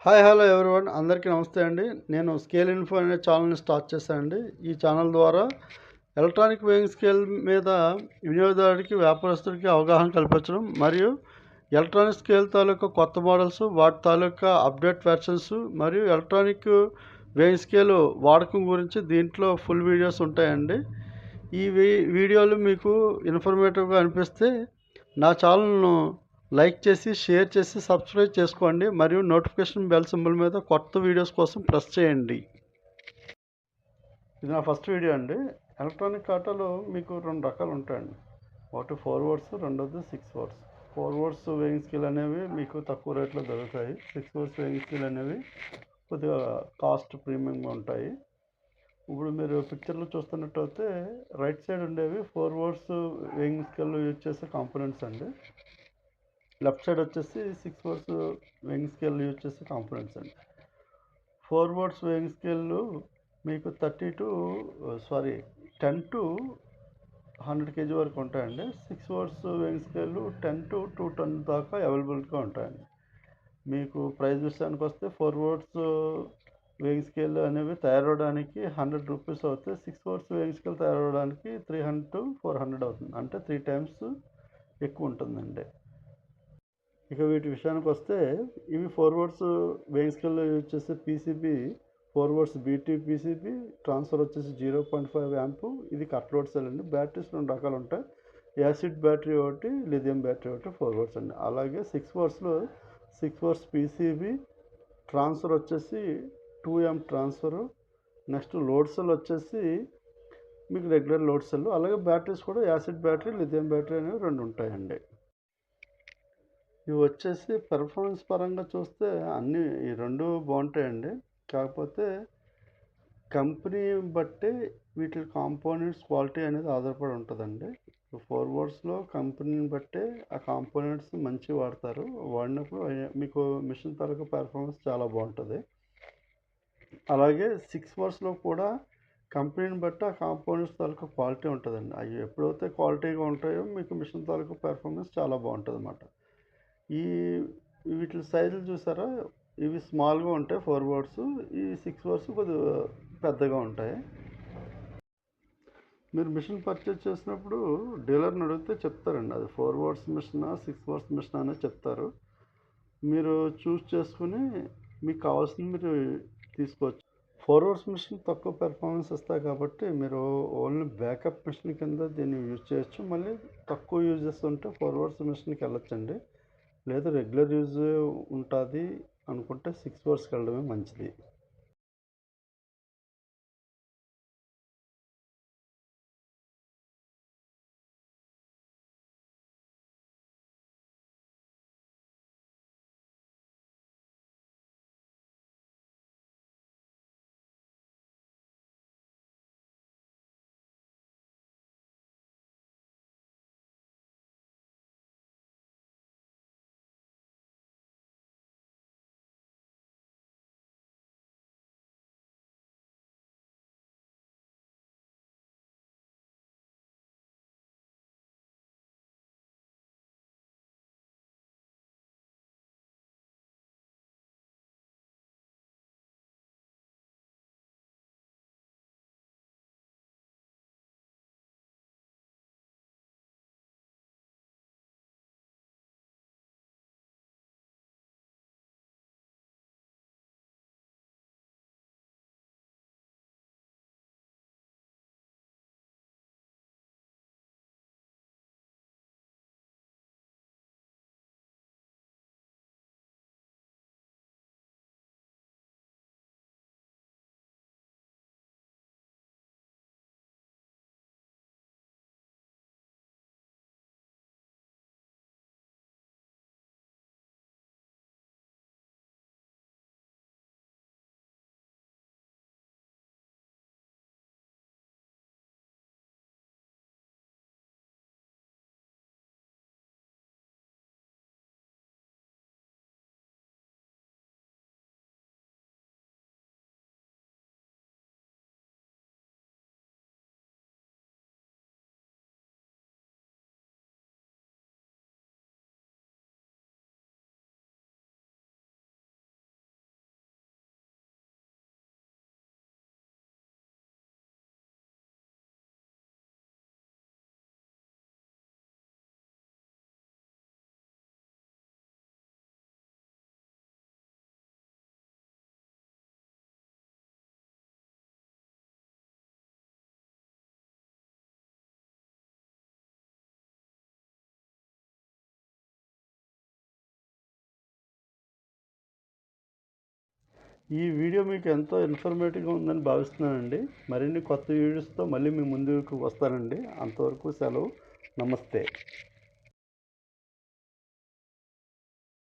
Hi hello everyone అందరికీ నమస్తే అండి. నేను స్కేల్ ఇన్ఫో అనే ఛానల్ని స్టార్ట్ చేశానండి. ఈ ఛానల్ ద్వారా ఎలక్ట్రానిక్ వేయింగ్ స్కేల్ మీద వినియోగదారుడికి వ్యాపారస్తుడికి అవగాహన కల్పించడం మరియు ఎలక్ట్రానిక్ స్కేల్ తాలూకా కొత్త మోడల్స్ వాటి తాలూకా అప్డేట్ వెర్షన్స్ మరియు ఎలక్ట్రానిక్ వేయింగ్ స్కేల్ వాడకం గురించి దీంట్లో ఫుల్ వీడియోస్ ఉంటాయండి. ఈ వీడియోలు మీకు ఇన్ఫర్మేటివ్గా అనిపిస్తే నా ఛానల్ను లైక్ చేసి షేర్ చేసి సబ్స్క్రైబ్ చేసుకోండి మరియు నోటిఫికేషన్ బెల్ సింబల్ మీద కొత్త వీడియోస్ కోసం ప్రెస్ చేయండి. ఇది నా ఫస్ట్ వీడియో అండి. ఎలక్ట్రానిక్ ఆటోలో మీకు రెండు రకాలు ఉంటాయండి. ఒకటి 4 వర్డ్స్, రెండోది 6 వర్డ్స్. 4 వర్డ్స్ వేయింగ్ స్కేల్ అనేవి మీకు తక్కువ రేట్లో దొరుకుతాయి. 6 వర్డ్స్ వేయింగ్ స్కేల్ అనేవి కొద్దిగా కాస్ట్ ప్రీమియంగా ఉంటాయి. ఇప్పుడు మీరు పిక్చర్లో చూస్తున్నట్టయితే రైట్ సైడ్ ఉండేవి 4 వర్డ్స్ వేయింగ్ స్కేల్లో యూజ్ చేసే కాంపోనెంట్స్ అండి. లెఫ్ట్ సైడ్ వచ్చేసి 6 వర్డ్స్ వేయింగ్ స్కేల్ యూజ్ చేసే కాంపోనెంట్స్ అండి. 4 వర్డ్స్ వేయింగ్ స్కేల్ మీకు 10 to 100 kg వరకు ఉంటాయండి. 6 words weighing scale 10 to 2 ton దాకా అవైలబుల్గా ఉంటాయండి. మీకు ప్రైస్ విషయానికి వస్తే 4 వర్డ్స్ వేయింగ్ స్కేల్ అనేవి తయారవడానికి 100 రూపీస్ అవుతాయి. 6 వర్డ్స్ వేయింగ్ స్కేల్ తయారవడానికి 300 to 400 అవుతుంది. అంటే 3 times ఎక్కువ ఉంటుందండి. ఇక వీటి విషయానికి వస్తే ఇవి 4 వర్డ్స్ వేయింగ్ స్కేల్లో యూజ్ చేసే PCB 4 words BT PCB transfer వచ్చేసి 0.5 యాంప్. ఇది కట్ లోడ్ సెల్ అండి. బ్యాటరీస్ రెండు రకాలు ఉంటాయి. యాసిడ్ బ్యాటరీ ఒకటి, లిథియం బ్యాటరీ ఒకటి 4 వర్డ్స్ అండి. అలాగే 6 వర్డ్స్లో 6 వర్డ్స్ పీసీబీ ట్రాన్స్ఫర్ వచ్చేసి 2 amp transfer. Next load cell వచ్చేసి మీకు రెగ్యులర్ లోడ్ సెల్. అలాగే బ్యాటరీస్ కూడా యాసిడ్ బ్యాటరీ, లిథియం బ్యాటరీ అనేవి రెండు ఉంటాయండి. ఇవి వచ్చేసి పెర్ఫార్మెన్స్ పరంగా చూస్తే అన్నీ ఈ రెండు బాగుంటాయండి. కాకపోతే కంపెనీ బట్టి వీటి కాంపోనెంట్స్ క్వాలిటీ అనేది ఆధారపడి ఉంటుందండి. 4 వర్డ్స్లో కంపెనీని బట్టి ఆ కాంపోనెంట్స్ మంచి వాడతారు. వాడినప్పుడు మీకు మిషన్ తాలూకా పెర్ఫార్మెన్స్ చాలా బాగుంటుంది. అలాగే 6 వర్డ్స్లో కూడా కంపెనీని బట్టి ఆ కాంపోనెంట్స్ తాలూకా క్వాలిటీ ఉంటుందండి. అవి ఎప్పుడైతే క్వాలిటీగా ఉంటాయో మీకు మిషన్ తాలూకా పెర్ఫార్మెన్స్ చాలా బాగుంటుంది అన్నమాట. వీటి సైజులు చూసారా, ఇవి స్మాల్గా ఉంటాయి 4 వర్డ్స్. ఈ 6 వర్డ్స్ కొద్దిగా పెద్దగా ఉంటాయి. మీరు మిషన్ పర్చేజ్ చేసినప్పుడు డీలర్ని అడిగితే చెప్తారండి, అది 4 వర్డ్స్ మిషనా 6 వర్డ్స్ మిషన్ అనేది చెప్తారు. మీరు చూస్ చేసుకుని మీకు కావాల్సింది మీరు తీసుకోవచ్చు. 4 వర్డ్స్ మిషన్ తక్కువ పెర్ఫార్మెన్స్ ఇస్తాయి కాబట్టి మీరు ఓన్లీ బ్యాకప్ మిషన్ కింద దీన్ని యూజ్ చేయొచ్చు. మళ్ళీ తక్కువ యూజెస్ ఉంటే 4 వర్డ్స్ మిషన్కి వెళ్ళొచ్చండి. లేదా రెగ్యులర్ యూజ్ ఉంటుంది అనుకుంటే 6 వర్డ్స్కి వెళ్ళడమే మంచిది. ఈ వీడియో మీకు ఎంతో ఇన్ఫర్మేటివ్గా ఉందని భావిస్తున్నానండి. మరిన్ని కొత్త వీడియోస్తో మళ్ళీ మీ ముందుకు వస్తానండి. అంతవరకు సెలవు. నమస్తే.